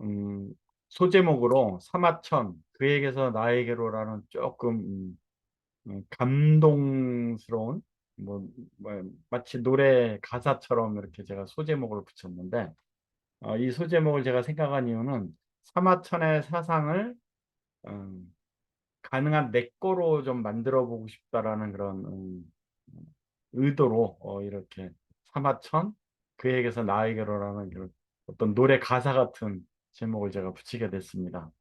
음, 소제목으로 사마천 그에게서 나에게로라는 조금 감동스러운 뭐, 마치 노래 가사처럼 이렇게 제가 소제목을 붙였는데 이 소제목을 제가 생각한 이유는 사마천의 사상을 음, 가능한 내 거로 좀 만들어 보고 싶다라는 그런 의도로 이렇게 사마천 그에게서 나에게로라는 그런 어떤 노래 가사 같은 제목을 제가 붙이게 됐습니다.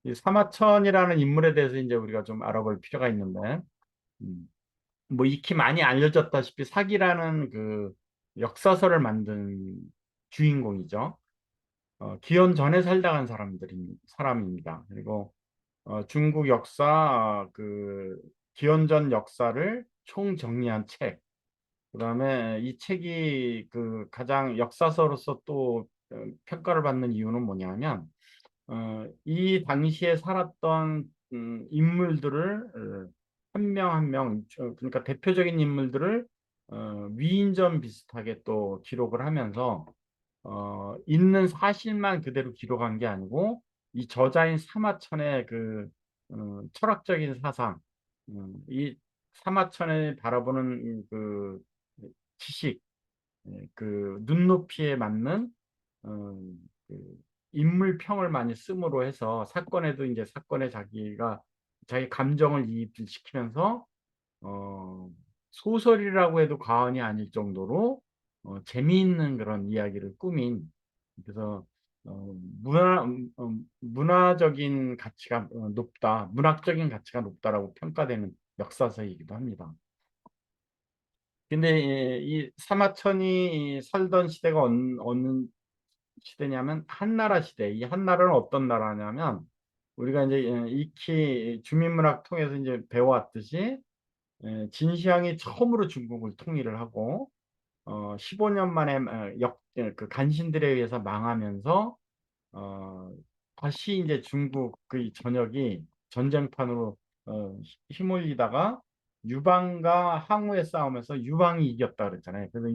이 사마천이라는 인물에 대해서 이제 우리가 좀 알아볼 필요가 있는데, 음, 뭐 익히 많이 알려졌다시피 사기라는 그 역사서를 만든 주인공이죠. 기원 전에 살다 간 사람입니다. 그리고 중국 역사 그 기원전 역사를 총정리한 책. 그다음에 이 책이 그 가장 역사서로서 또 평가를 받는 이유는 뭐냐면 이 당시에 살았던 인물들을 한 명 한 명, 그러니까 대표적인 인물들을 위인전 비슷하게 또 기록을 하면서 있는 사실만 그대로 기록한 게 아니고 이 저자인 사마천의 그 철학적인 사상, 이 사마천을 바라보는 그 지식, 그 눈높이에 맞는 그 인물평을 많이 씀으로 해서 사건에도 이제 사건에 자기 감정을 이입을 시키면서 어, 소설이라고 해도 과언이 아닐 정도로 재미있는 그런 이야기를 꾸민 그래서 문화적인 가치가 높다, 문학적인 가치가 높다라고 평가되는 역사서이기도 합니다. 근데 이 사마천이 살던 시대가 어느 시대냐면 한나라 시대. 이 한나라는 어떤 나라냐면 우리가 이제 익히 주민문학 통해서 이제 배워왔듯이 진시황이 처음으로 중국을 통일을 하고 15년 만에 그 간신들에 의해서 망하면서 어, 다시 이제 중국 그 전역이 전쟁판으로 휘몰리다가 유방과 항우의 싸움에서 유방이 이겼다 그랬잖아요. 그래서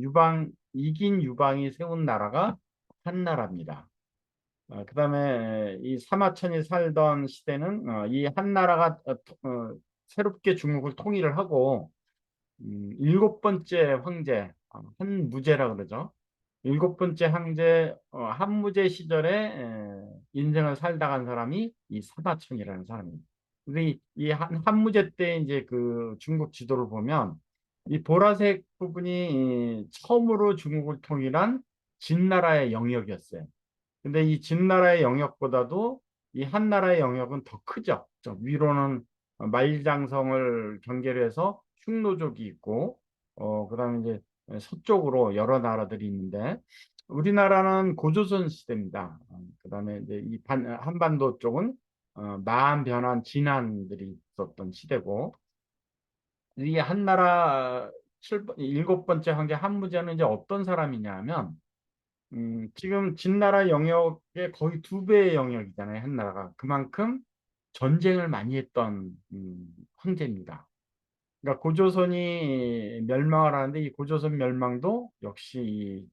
이긴 유방이 세운 나라가 한나라입니다. 그다음에 이 사마천이 살던 시대는 이 한나라가 새롭게 중국을 통일을 하고 일곱 번째 황제 한무제라 그러죠. 일곱 번째 황제 한무제 시절에 인생을 살다 간 사람이 이 사마천이라는 사람입니다. 근데 이 한무제 때 이제 그 중국 지도를 보면 이 보라색 부분이 처음으로 중국을 통일한 진나라의 영역이었어요. 근데 이 진나라의 영역보다도 이 한나라의 영역은 더 크죠. 저 위로는 만리장성을 경계로 해서 흉노족이 있고, 그다음에 이제 서쪽으로 여러 나라들이 있는데, 우리나라는 고조선 시대입니다. 그다음에 이제 한반도 쪽은 마한, 변한, 진한들이 있었던 시대고, 이 한나라 일곱 번째 황제 한무제는 이제 어떤 사람이냐면, 지금 진나라 영역의 거의 두 배의 영역이잖아요, 한나라가. 그만큼 전쟁을 많이 했던 황제입니다. 그러니까 고조선이 멸망을 하는데 이 고조선 멸망도 역시 이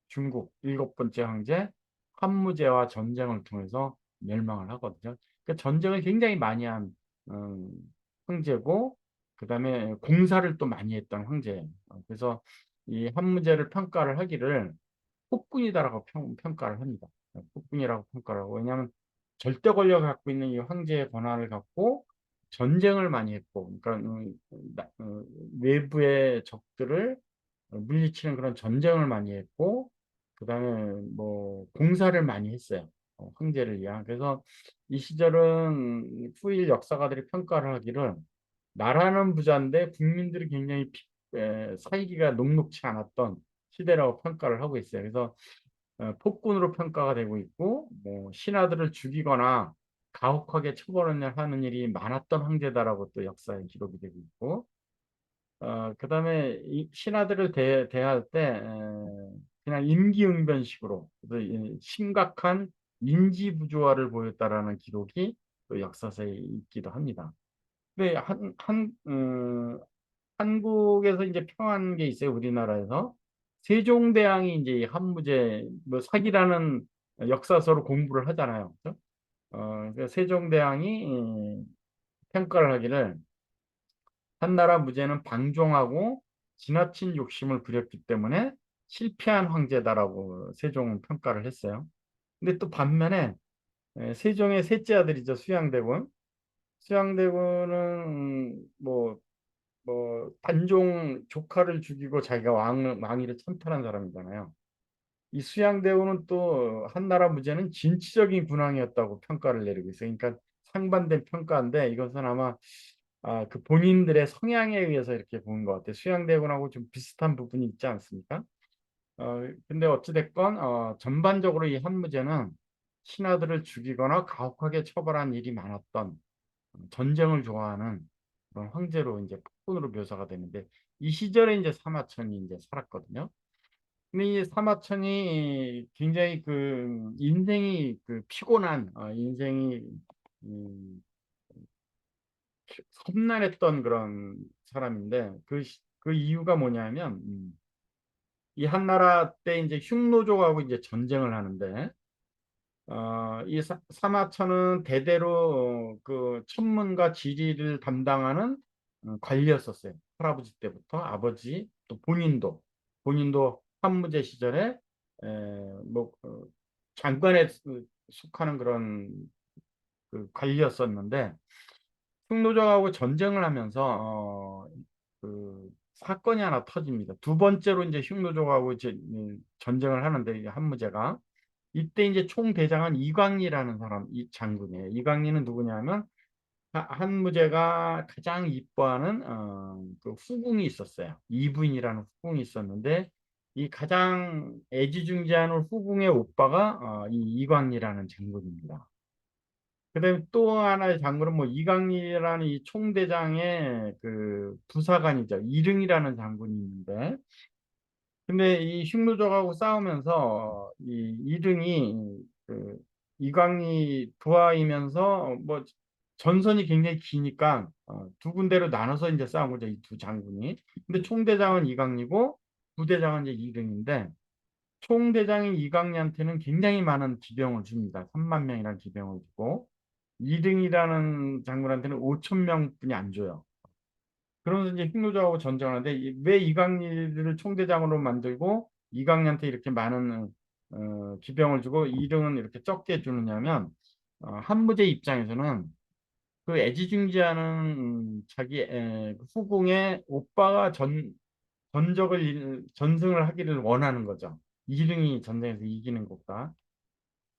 중국 일곱 번째 황제 한무제와 전쟁을 통해서 멸망을 하거든요. 그러니까 전쟁을 굉장히 많이 한 음, 황제고 그다음에 공사를 또 많이 했던 황제예요. 그래서 이 한무제를 평가를 하기를 폭군이다라고 평가를 합니다. 폭군이라고 평가를 하고 왜냐하면 절대 권력을 갖고 있는 이 황제의 권한을 갖고 전쟁을 많이 했고 그러니까 외부의 적들을 물리치는 그런 전쟁을 많이 했고 그다음에 뭐 공사를 많이 했어요. 황제를 위한. 그래서 이 시절은 후일 역사가들이 평가를 하기를 나라는 부자인데 국민들이 굉장히 살기가 녹록치 않았던 시대라고 평가를 하고 있어요. 그래서 폭군으로 평가가 되고 있고 뭐 신하들을 죽이거나 가혹하게 처벌을 하는 일이 많았던 황제다라고 또 역사에 기록이 되고 있고 그다음에 이 신하들을 대할 때 그냥 임기응변식으로 그래서 심각한 인지 부조화를 보였다라는 기록이 또 역사서에 있기도 합니다. 근데 한국에서 이제 평한 게 있어요. 우리나라에서 세종대왕이 이제 이 한무제 뭐 사기라는 역사서로 공부를 하잖아요. 그죠? 그래서 세종대왕이 평가를 하기를 한나라 무제는 방종하고 지나친 욕심을 부렸기 때문에 실패한 황제다라고 세종은 평가를 했어요. 근데 또 반면에 세종의 셋째 아들이죠. 수양대군. 수양대군은 단종 조카를 죽이고 자기가 왕위를 찬탈한 사람이잖아요. 이 수양대군은 또 한나라 무제는 진취적인 군왕이었다고 평가를 내리고 있어요. 그러니까 상반된 평가인데 이것은 아마 그 본인들의 성향에 의해서 이렇게 보는 것 같아요. 수양대군하고 좀 비슷한 부분이 있지 않습니까? 근데 어찌됐건 전반적으로 이 한무제는 신하들을 죽이거나 가혹하게 처벌한 일이 많았던 전쟁을 좋아하는 그런 황제로 이제 폭군으로 묘사가 되는데 이 시절에 이제 사마천이 이제 살았거든요. 근데 이 사마천이 굉장히 그 인생이 그 피곤한 인생이 음, 험난했던 그런 사람인데 그 이유가 뭐냐면 이 한나라 때 이제 흉노족하고 이제 전쟁을 하는데 이 사마천은 대대로 그 천문과 지리를 담당하는 관리였었어요. 할아버지 때부터 아버지 또 본인도 한무제 시절에 에, 장관에 속하는 그런 그 관리였었는데 흉노족하고 전쟁을 하면서 그 사건이 하나 터집니다. 두 번째로 이제 흉노족하고 이제 전쟁을 하는데 이 한무제가 이때 이제 총대장은 이광리라는 사람, 이 장군이에요. 이광리는 누구냐면 한무제가 가장 이뻐하는 그 후궁이 있었어요. 이분이라는 후궁이 있었는데 이 가장 애지중지하는 후궁의 오빠가 이 이광리라는 장군입니다. 그다음에 또 하나의 장군은 뭐 이광리라는 이 총대장의 그 부사관이죠. 이릉이라는 장군이 있는데 근데 이 흉노족하고 싸우면서 이 이등이 그 이광이 부하이면서 뭐 전선이 굉장히 기니까 두 군데로 나눠서 이제 싸운 거죠. 이 두 장군이. 근데 총대장은 이광이고 부대장은 이제 이등인데 총대장인 이광리한테는 굉장히 많은 기병을 줍니다. 3만 명이라는 기병을 주고 이등이라는 장군한테는 5천 명뿐이 안 줘요. 그러면서 이제 흉노조하고 전쟁하는데 왜 이강리를 총대장으로 만들고 이강리한테 이렇게 많은 기병을 주고 이등은 이렇게 적게 주느냐면 한무제 입장에서는 그 애지중지하는 자기 후궁의 오빠가 전승을 하기를 원하는 거죠. 이등이 전쟁에서 이기는 것과.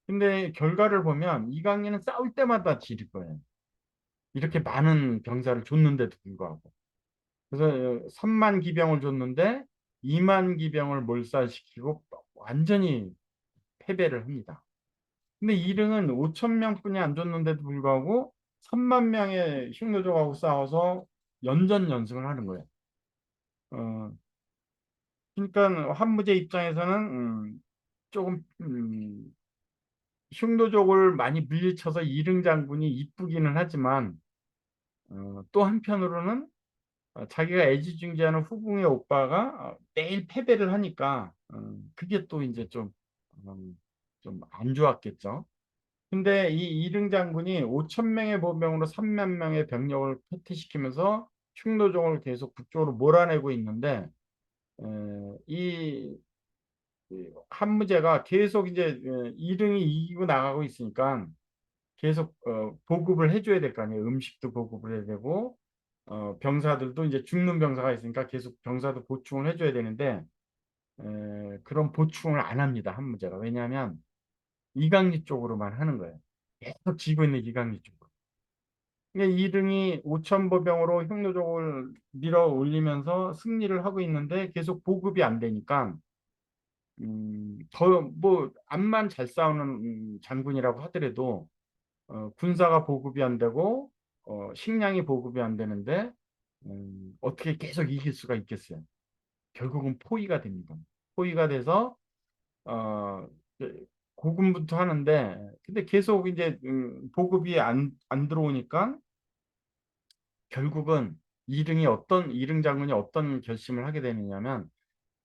근데 결과를 보면 이강리는 싸울 때마다 지를 거예요. 이렇게 많은 병사를 줬는데도 불구하고. 그래서 3만 기병을 줬는데 2만 기병을 몰살시키고 완전히 패배를 합니다. 근데 이릉은 5천 명뿐이 안 줬는데도 불구하고 3만 명의 흉노족하고 싸워서 연전연승을 하는 거예요. 어, 그러니까 한무제 입장에서는 조금 흉노족을 많이 물리쳐서 이릉 장군이 이쁘기는 하지만 또 한편으로는 자기가 애지중지하는 후궁의 오빠가 매일 패배를 하니까 그게 또 이제 좀 안 좋았겠죠. 근데 이 이릉 장군이 5천 명의 보병으로 3만 명의 병력을 패퇴시키면서 흉노종을 계속 북쪽으로 몰아내고 있는데 이 한무제가 계속 이제 이릉이 이기고 나가고 있으니까 계속 보급을 해줘야 될 거 아니에요. 음식도 보급을 해야 되고 병사들도 이제 죽는 병사가 있으니까 계속 병사도 보충을 해줘야 되는데 그런 보충을 안 합니다. 한무제가. 왜냐하면 이강리 쪽으로만 하는 거예요. 계속 지고 있는 이강리 쪽으로. 그러니까 이등이 5천 보병으로 흉노족을 밀어 올리면서 승리를 하고 있는데 계속 보급이 안 되니까 더 뭐 암만 잘 싸우는 장군이라고 하더라도 군사가 보급이 안 되고 식량이 보급이 안 되는데 어떻게 계속 이길 수가 있겠어요? 결국은 포위가 됩니다. 포위가 돼서 어, 그 고군분투 하는데 근데 계속 이제 보급이 안 들어오니까 결국은 이릉 장군이 어떤 결심을 하게 되느냐면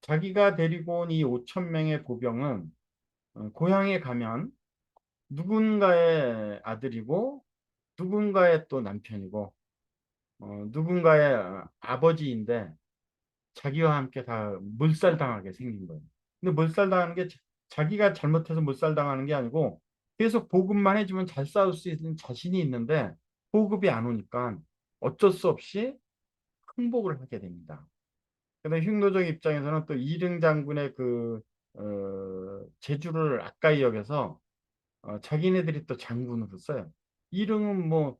자기가 데리고 온 이 5천 명의 보병은 고향에 가면 누군가의 아들이고 누군가의 또 남편이고 누군가의 아버지인데 자기와 함께 다 몰살당하게 생긴 거예요. 근데 몰살당하는 게 자기가 잘못해서 몰살당하는 게 아니고 계속 보급만 해주면 잘 싸울 수 있는 자신이 있는데 보급이 안 오니까 어쩔 수 없이 항복을 하게 됩니다. 그다음 흉노적 입장에서는 또 이릉 장군의 재주를 아까이 여겨서 자기네들이 또 장군으로 써요. 이릉은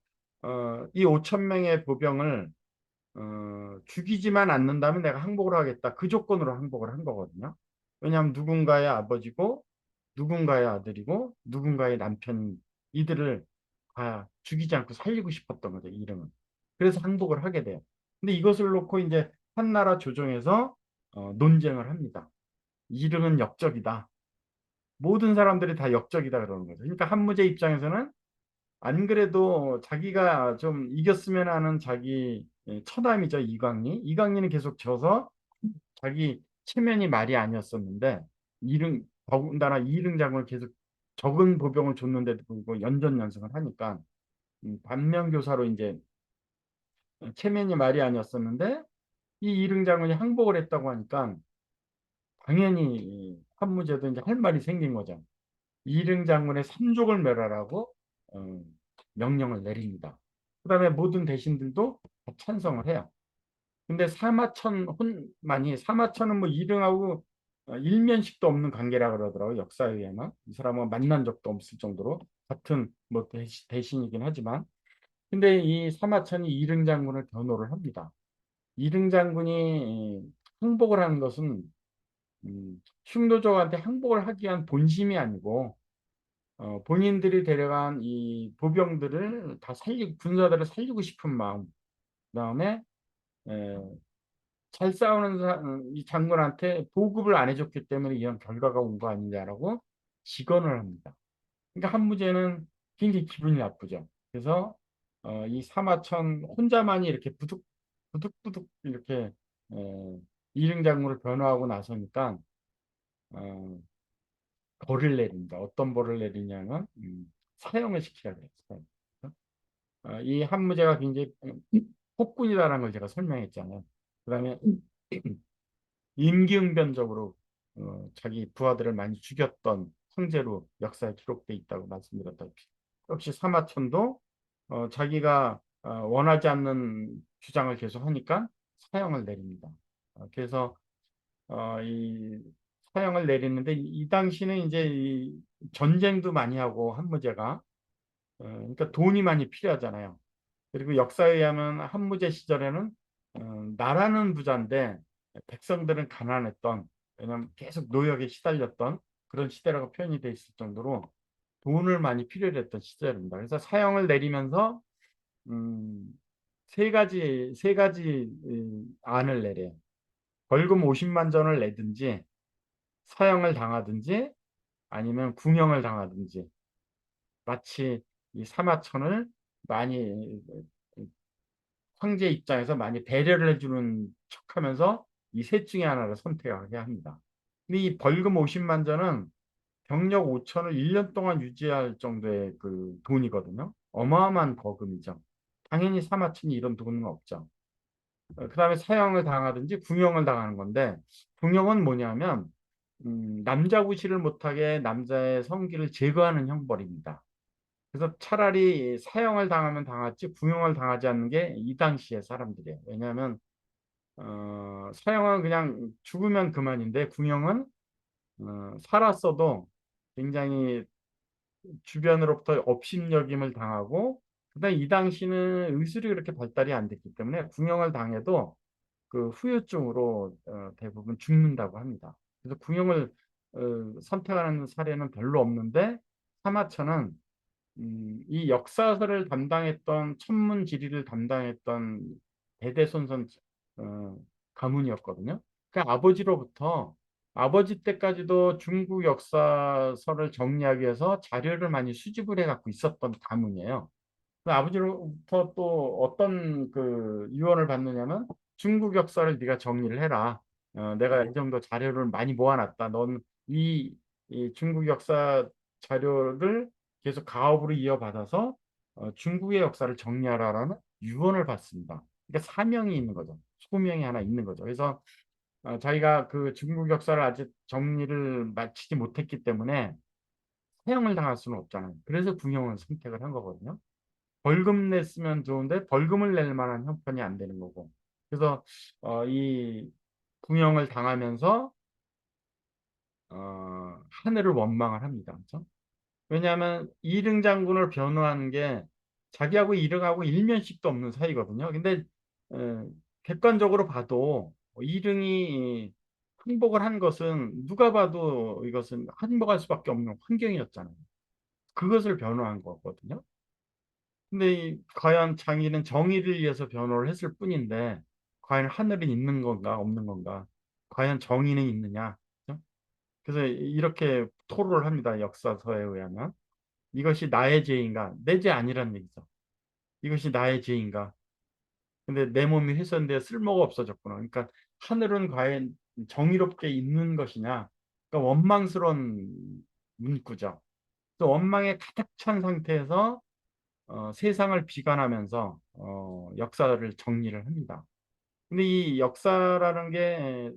이 5천 명의 보병을 죽이지만 않는다면 내가 항복을 하겠다. 그 조건으로 항복을 한 거거든요. 왜냐하면 누군가의 아버지고 누군가의 아들이고 누군가의 남편 이들을 다 죽이지 않고 살리고 싶었던 거죠. 이름은. 그래서 항복을 하게 돼요. 근데 이것을 놓고 이제 한나라 조정에서 논쟁을 합니다. 이름은 역적이다. 모든 사람들이 다 역적이다 그러는 거죠. 그러니까 한무제 입장에서는 안 그래도 자기가 좀 이겼으면 하는 자기 처남이죠. 이광리. 이광리는 계속 져서 자기 체면이 말이 아니었었는데 더군다나 이릉 장군을 계속 적은 보병을 줬는데도 불구하고 연전연승을 하니까 반면교사로 이제 체면이 말이 아니었었는데 이 이릉 장군이 항복을 했다고 하니까 당연히 한무제도 이제 할 말이 생긴 거죠. 이릉 장군의 삼족을 멸하라고 어, 명령을 내립니다. 그다음에 모든 대신들도 다 찬성을 해요. 근데 사마천은 뭐 이릉하고 일면식도 없는 관계라 그러더라고요. 역사에 의하면 이 사람은 만난 적도 없을 정도로 같은 뭐 대신이긴 하지만 근데 이 사마천이 이릉 장군을 변호를 합니다. 이릉 장군이 항복을 하는 것은 흉노족한테 항복을 하기 위한 본심이 아니고 본인들이 데려간 이 보병들을 다 살리고 군사들을 살리고 싶은 마음 그다음에 에, 잘 싸우는 이 장군한테 보급을 안 해줬기 때문에 이런 결과가 온 거 아니냐라고 직언을 합니다. 그러니까 한무제는 굉장히 기분이 나쁘죠. 그래서 이 사마천 혼자만이 이렇게 부득부득 이렇게 이릉 장군을 변호하고 나서니까 어, 벌을 내립니다. 어떤 벌을 내리냐면 사형을 시키라고 했어요. 이 한무제가 굉장히 폭군이다라는 걸 제가 설명했잖아요. 그다음에 임기응변적으로 자기 부하들을 많이 죽였던 황제로 역사에 기록돼 있다고 말씀드렸다시피 역시 사마천도 자기가 원하지 않는 주장을 계속 하니까 사형을 내립니다. 그래서 이 사형을 내리는데 이 당시는 이제 이 전쟁도 많이 하고 한무제가 그러니까 돈이 많이 필요하잖아요. 그리고 역사에 의하면 한무제 시절에는 나라는 부자인데 백성들은 가난했던 왜냐하면 계속 노역에 시달렸던 그런 시대라고 표현이 돼 있을 정도로 돈을 많이 필요로 했던 시절입니다. 그래서 사형을 내리면서 음, 세 가지 안을 내려요. 벌금 50만 전을 내든지 사형을 당하든지 아니면 궁형을 당하든지 마치 이 사마천을 많이 황제 입장에서 많이 배려를 해주는 척하면서 이 셋 중에 하나를 선택하게 합니다. 근데 이 벌금 50만 전은 병력 5천을 1년 동안 유지할 정도의 그 돈이거든요. 어마어마한 거금이죠. 당연히 사마천이 이런 돈은 없죠. 그다음에 사형을 당하든지 궁형을 당하는 건데 궁형은 뭐냐면 남자 구실을 못하게 남자의 성기를 제거하는 형벌입니다. 그래서 차라리 사형을 당하면 당했지 궁형을 당하지 않는 게 이 당시의 사람들이에요. 왜냐하면 사형은 그냥 죽으면 그만인데 궁형은 살았어도 굉장히 주변으로부터 업신여김을 당하고 그다음에 이 당시는 의술이 그렇게 발달이 안 됐기 때문에 궁형을 당해도 그 후유증으로 대부분 죽는다고 합니다. 그래서 궁형을 선택하는 사례는 별로 없는데 사마천은 이 역사서를 담당했던 천문지리를 담당했던 대대손손 어, 가문이었거든요. 그 아버지로부터 아버지 때까지도 중국 역사서를 정리하기 위해서 자료를 많이 수집을 해 갖고 있었던 가문이에요. 그 아버지로부터 또 어떤 그 유언을 받느냐면 중국 역사를 네가 정리를 해라. 내가 이 정도 자료를 많이 모아놨다. 넌이 이 중국 역사 자료를 계속 가업으로 이어받아서 중국의 역사를 정리하라라는 유언을 받습니다. 그러니까 사명이 있는 거죠. 소명이 하나 있는 거죠. 그래서 자기가 그 중국 역사를 아직 정리를 마치지 못했기 때문에 사형을 당할 수는 없잖아요. 그래서 궁형을 선택을 한 거거든요. 벌금 냈으면 좋은데 벌금을 낼 만한 형편이 안 되는 거고. 그래서 이 궁형을 당하면서 하늘을 원망을 합니다. 그렇죠? 왜냐하면 이릉 장군을 변호하는 게 자기하고 이릉하고 일면식도 없는 사이거든요. 근데 어, 객관적으로 봐도 이릉이 항복을 한 것은 누가 봐도 이것은 항복할 수밖에 없는 환경이었잖아요. 그것을 변호한 거거든요. 근데 과연 장인은 정의를 위해서 변호를 했을 뿐인데 과연 하늘은 있는 건가 없는 건가? 과연 정의는 있느냐? 그죠? 그래서 이렇게 토로를 합니다. 역사서에 의하면. 이것이 나의 죄인가? 내 죄 아니란 얘기죠. 이것이 나의 죄인가? 근데 내 몸이 훼손되어 쓸모가 없어졌구나. 그러니까 하늘은 과연 정의롭게 있는 것이냐? 그러니까 원망스러운 문구죠. 또 원망에 가득 찬 상태에서 세상을 비관하면서 역사를 정리를 합니다. 근데 이 역사라는 게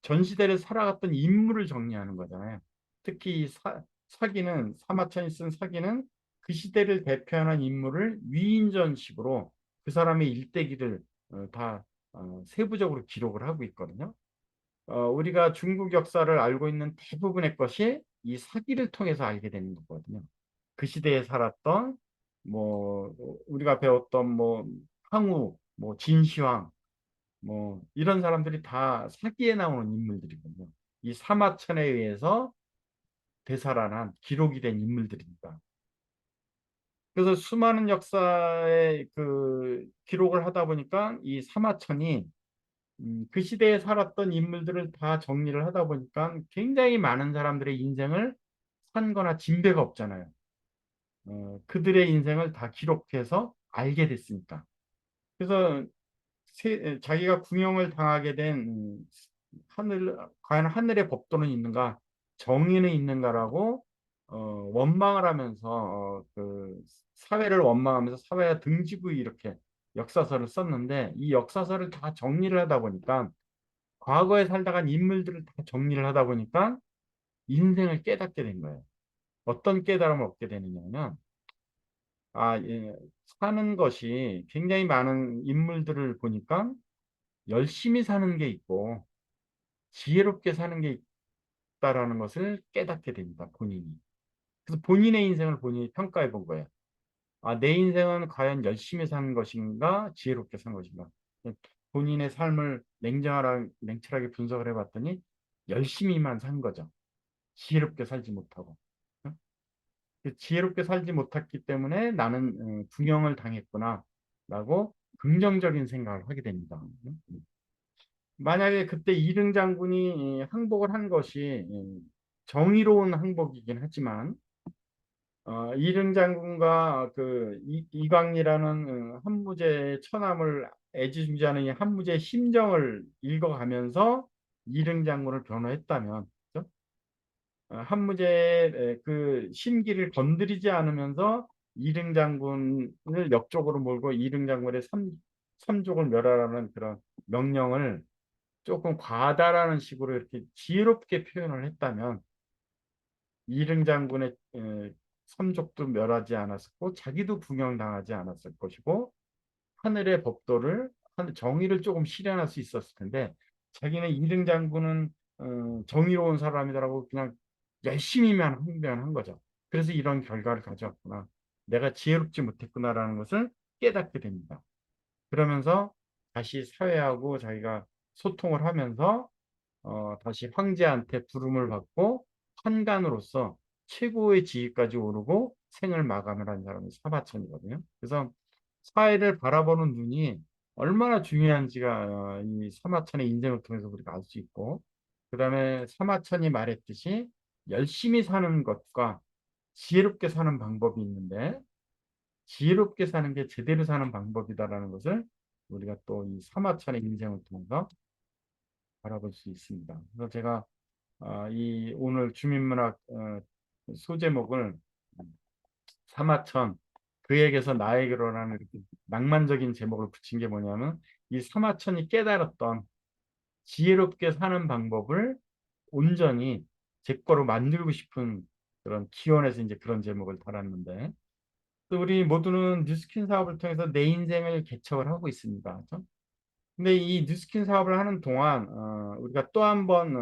전시대를 살아갔던 인물을 정리하는 거잖아요. 특히 사기는 사마천이 쓴 사기는 그 시대를 대표하는 인물을 위인전식으로 그 사람의 일대기를 다 세부적으로 기록을 하고 있거든요. 우리가 중국 역사를 알고 있는 대부분의 것이 이 사기를 통해서 알게 되는 거거든요. 그 시대에 살았던 뭐 우리가 배웠던 뭐 항우, 뭐 진시황, 뭐 이런 사람들이 다 사기에 나오는 인물들이거든요. 이 사마천에 의해서 되살아난 기록이 된 인물들입니다. 그래서 수많은 역사의 그 기록을 하다 보니까 이 사마천이 그 시대에 살았던 인물들을 다 정리를 하다 보니까 굉장히 많은 사람들의 인생을 산 거나 진배가 없잖아요. 그들의 인생을 다 기록해서 알게 됐으니까. 그래서 자기가 궁형을 당하게 된 과연 하늘의 법도는 있는가, 정의는 있는가라고 원망을 하면서 그 사회를 원망하면서 사회와 등지고 이렇게 역사서를 썼는데 이 역사서를 다 정리를 하다 보니까 과거에 살다간 인물들을 다 정리를 하다 보니까 인생을 깨닫게 된 거예요. 어떤 깨달음을 얻게 되느냐면 예, 사는 것이 굉장히 많은 인물들을 보니까 열심히 사는 게 있고 지혜롭게 사는 게 있다라는 것을 깨닫게 됩니다. 본인이. 그래서 본인의 인생을 본인이 평가해 본 거예요. 내 인생은 과연 열심히 사는 것인가, 지혜롭게 산 것인가. 본인의 삶을 냉철하게 분석을 해봤더니 열심히만 산 거죠. 지혜롭게 살지 못하고. 지혜롭게 살지 못했기 때문에 나는 궁형을 당했구나라고 긍정적인 생각을 하게 됩니다. 만약에 그때 이릉 장군이 항복을 한 것이 정의로운 항복이긴 하지만 이릉 장군과 그 이광이라는 한무제의 처남을 애지중지하는 이 한무제의 심정을 읽어가면서 이릉 장군을 변호했다면 그죠? 한무제의 그 심기를 건드리지 않으면서 이릉 장군을 역적으로 몰고 이릉 장군의 삼족을 멸하라는 그런 명령을 조금 과다라는 식으로 이렇게 지혜롭게 표현을 했다면 이릉 장군의 삼족도 멸하지 않았었고 자기도 궁형당하지 않았을 것이고 하늘의 법도를 정의를 조금 실현할 수 있었을 텐데 자기는 이릉 장군은 정의로운 사람이라고 그냥 열심히만 항변한 거죠. 그래서 이런 결과를 가져왔구나. 내가 지혜롭지 못했구나라는 것을 깨닫게 됩니다. 그러면서 다시 사회하고 자기가 소통을 하면서 다시 황제한테 부름을 받고 환관으로서 최고의 지위까지 오르고 생을 마감을 한 사람이 사마천이거든요. 그래서 사회를 바라보는 눈이 얼마나 중요한지가 이 사마천의 인생을 통해서 우리가 알 수 있고, 그 다음에 사마천이 말했듯이 열심히 사는 것과 지혜롭게 사는 방법이 있는데, 지혜롭게 사는 게 제대로 사는 방법이다라는 것을 우리가 또 이 사마천의 인생을 통해서 바라볼 수 있습니다. 그래서 제가 이 오늘 주민문학 소제목을 사마천 그에게서 나에게로라는 이렇게 낭만적인 제목을 붙인 게 뭐냐면 이 사마천이 깨달았던 지혜롭게 사는 방법을 온전히 제 거로 만들고 싶은 그런 기원에서 이제 그런 제목을 달았는데 또 우리 모두는 뉴스킨 사업을 통해서 내 인생을 개척을 하고 있습니다. 그죠? 근데 이 뉴스킨 사업을 하는 동안 우리가 또 한번